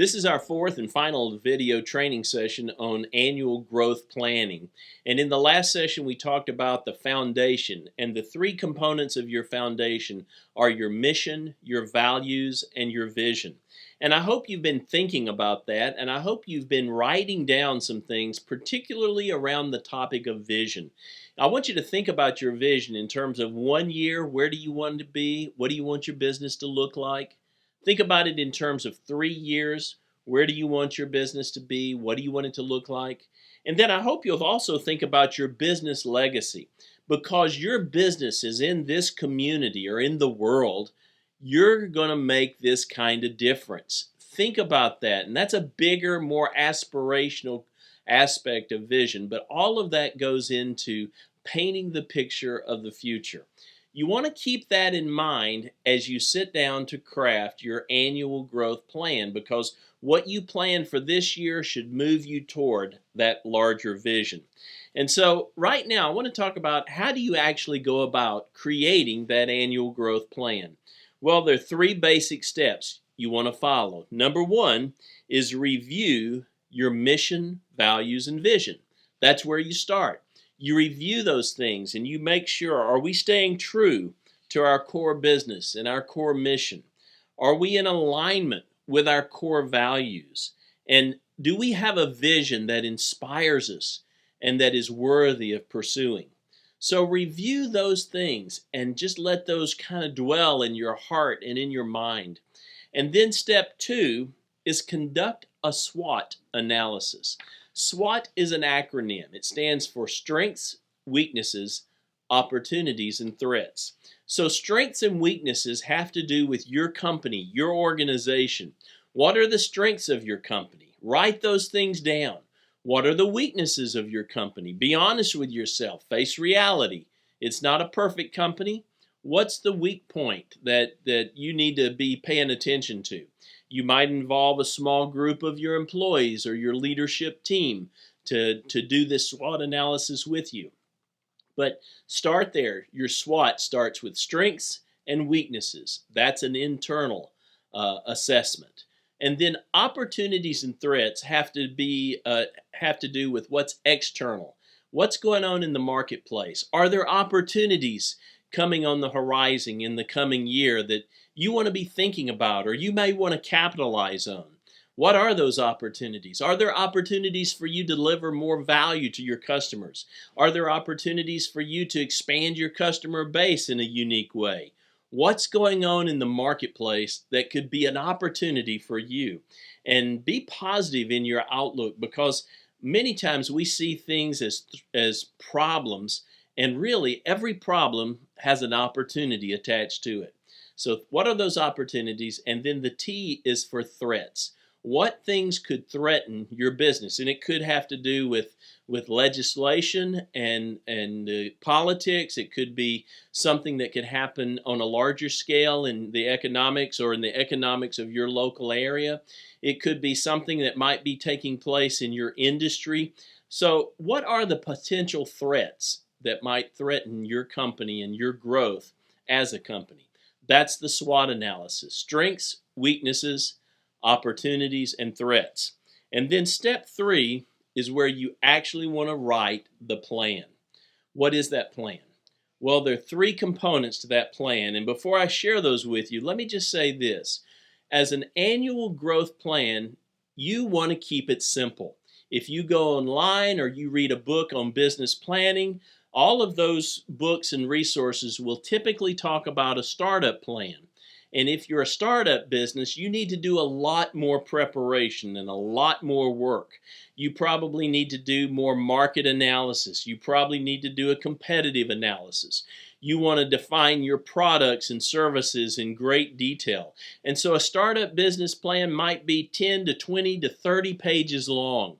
This is our fourth and final video training session on annual growth planning. And in the last session, we talked about the foundation, and the three components of your foundation are your mission, your values, and your vision. And I hope you've been thinking about that, and I hope you've been writing down some things, particularly around the topic of vision. I want you to think about your vision in terms of 1 year. Where do you want to be? What do you want your business to look like? Think about it in terms of 3 years. Where do you want your business to be? What do you want it to look like? And then I hope you'll also think about your business legacy. Because your business is in this community or in the world, you're going to make this kind of difference. Think about that. And that's a bigger, more aspirational aspect of vision. But all of that goes into painting the picture of the future. You want to keep that in mind as you sit down to craft your annual growth plan, because what you plan for this year should move you toward that larger vision. And so right now I want to talk about how do you actually go about creating that annual growth plan. Well, there are three basic steps you want to follow. Number one is review your mission, values, and vision. That's where you start. You review those things and you make sure, are we staying true to our core business and our core mission? Are we in alignment with our core values? And do we have a vision that inspires us and that is worthy of pursuing? So review those things and just let those kind of dwell in your heart and in your mind. And then step two is conduct a SWOT analysis. SWOT is an acronym. It stands for strengths, weaknesses, opportunities, and threats. So strengths and weaknesses have to do with your company, your organization. What are the strengths of your company? Write those things down. What are the weaknesses of your company? Be honest with yourself. Face reality. It's not a perfect company. What's the weak point that you need to be paying attention to? You might involve a small group of your employees or your leadership team to do this SWOT analysis with you. But start there. Your SWOT starts with strengths and weaknesses. That's an internal assessment. And then opportunities and threats have to do with what's external. What's going on in the marketplace? Are there opportunities coming on the horizon in the coming year that you want to be thinking about, or you may want to capitalize on? What are those opportunities? Are there opportunities for you to deliver more value to your customers? Are there opportunities for you to expand your customer base in a unique way? What's going on in the marketplace that could be an opportunity for you? And be positive in your outlook, because many times we see things as problems, and really every problem has an opportunity attached to it. So what are those opportunities? And then the T is for threats. What things could threaten your business? And it could have to do with legislation and politics. It could be something that could happen on a larger scale in the economics or in the economics of your local area. It could be something that might be taking place in your industry. So what are the potential threats that might threaten your company and your growth as a company? That's the SWOT analysis: strengths, weaknesses, opportunities, and threats. And then step three is where you actually want to write the plan. What is that plan? Well, there are three components to that plan. And before I share those with you, let me just say this. As an annual growth plan, you want to keep it simple. If you go online or you read a book on business planning, all of those books and resources will typically talk about a startup plan. And if you're a startup business, you need to do a lot more preparation and a lot more work. You probably need to do more market analysis. You probably need to do a competitive analysis. You want to define your products and services in great detail. And so a startup business plan might be 10 to 20 to 30 pages long.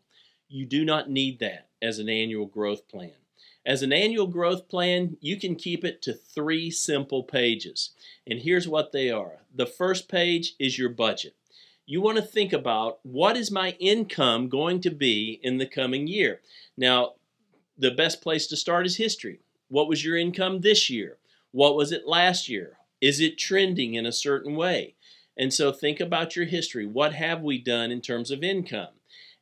You do not need that as an annual growth plan. As an annual growth plan, you can keep it to 3 simple pages. And here's what they are. The first page is your budget. You want to think about, what is my income going to be in the coming year? Now, the best place to start is history. What was your income this year? What was it last year? Is it trending in a certain way? And so think about your history. What have we done in terms of income?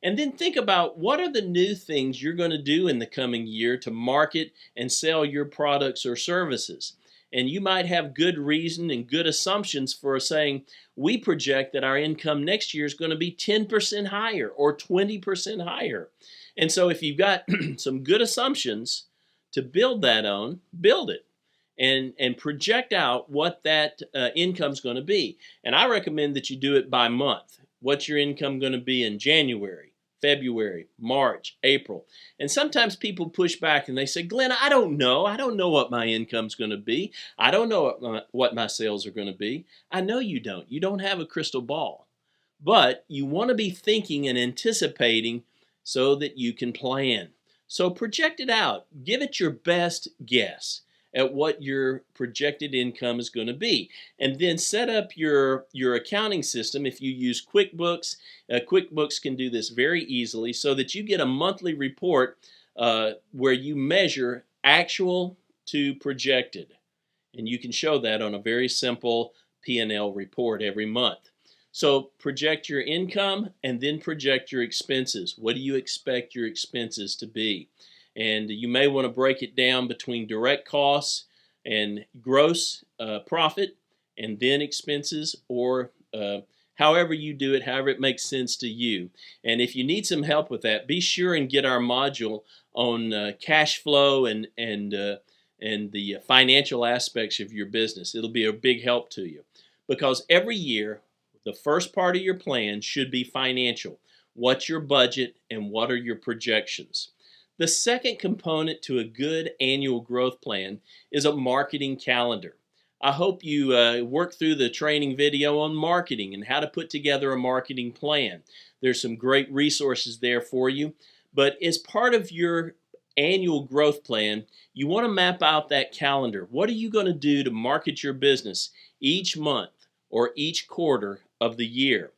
And then think about what are the new things you're going to do in the coming year to market and sell your products or services. And you might have good reason and good assumptions for saying, we project that our income next year is going to be 10% higher or 20% higher. And so if you've got some good assumptions to build that on, build it. And project out what that income is going to be. And I recommend that you do it by month. What's your income going to be in January, February, March, April? And sometimes people push back and they say, Glenn, I don't know. I don't know what my income's going to be. I don't know what my sales are going to be. I know you don't. You don't have a crystal ball. But you want to be thinking and anticipating so that you can plan. So project it out. Give it your best guess at what your projected income is going to be. And then set up your accounting system. If you use QuickBooks, QuickBooks can do this very easily so that you get a monthly report where you measure actual to projected. And you can show that on a very simple P&L report every month. So project your income and then project your expenses. What do you expect your expenses to be? And you may want to break it down between direct costs and gross profit and then expenses, or however you do it, however it makes sense to you. And if you need some help with that, be sure and get our module on cash flow and the financial aspects of your business. It'll be a big help to you, because every year the first part of your plan should be financial. What's your budget and what are your projections? The second component to a good annual growth plan is a marketing calendar. I hope you work through the training video on marketing and how to put together a marketing plan. There's some great resources there for you. But as part of your annual growth plan, you want to map out that calendar. What are you going to do to market your business each month or each quarter of the year?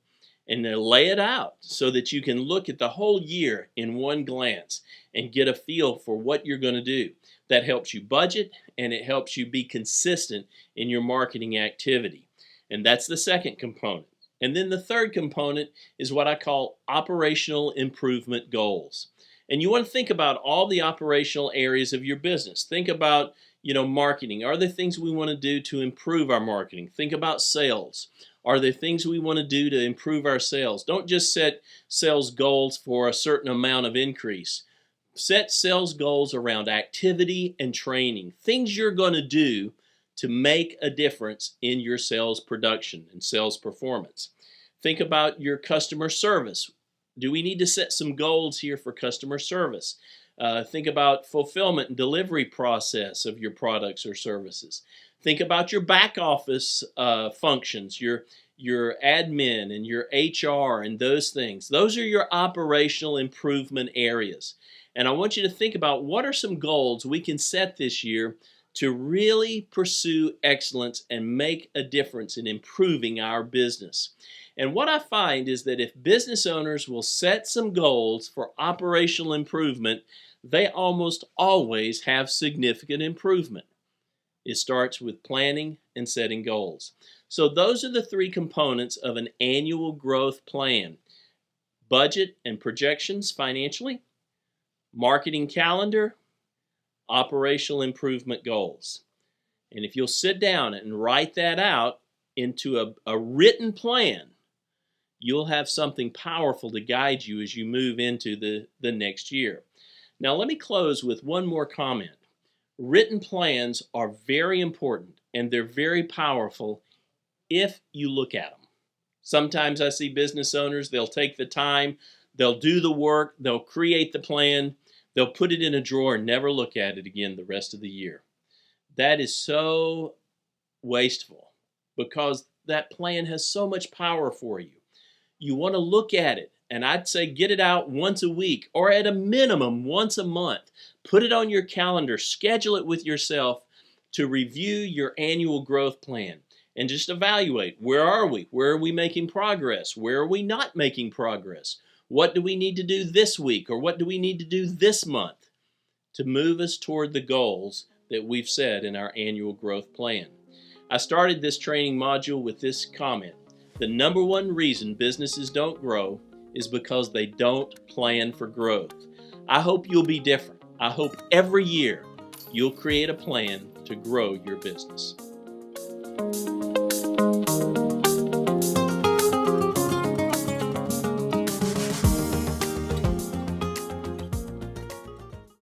And then lay it out so that you can look at the whole year in one glance and get a feel for what you're going to do. That helps you budget and it helps you be consistent in your marketing activity. And that's the second component. And then the third component is what I call operational improvement goals. And you want to think about all the operational areas of your business. Think about, marketing. Are there things we want to do to improve our marketing? Think about sales. Are there things we want to do to improve our sales? Don't just set sales goals for a certain amount of increase. Set sales goals around activity and training, things you're going to do to make a difference in your sales production and sales performance. Think about your customer service. Do we need to set some goals here for customer service? Think about fulfillment and delivery process of your products or services. Think about your back office functions, your admin and your HR and those things. Those are your operational improvement areas. And I want you to think about what are some goals we can set this year to really pursue excellence and make a difference in improving our business. And what I find is that if business owners will set some goals for operational improvement, they almost always have significant improvement. It starts with planning and setting goals. So those are the three components of an annual growth plan: budget and projections financially, marketing calendar, operational improvement goals. And if you'll sit down and write that out into a written plan, you'll have something powerful to guide you as you move into the next year. Now let me close with one more comment. Written plans are very important and they're very powerful if you look at them. Sometimes I see business owners, they'll take the time, they'll do the work, they'll create the plan, they'll put it in a drawer and never look at it again the rest of the year. That is so wasteful because that plan has so much power for you. You want to look at it, and I'd say get it out once a week or at a minimum once a month. Put it on your calendar, schedule it with yourself to review your annual growth plan and just evaluate, where are we? Where are we making progress? Where are we not making progress? What do we need to do this week or what do we need to do this month to move us toward the goals that we've set in our annual growth plan? I started this training module with this comment: The number one reason businesses don't grow is because they don't plan for growth. I hope you'll be different. I hope every year you'll create a plan to grow your business.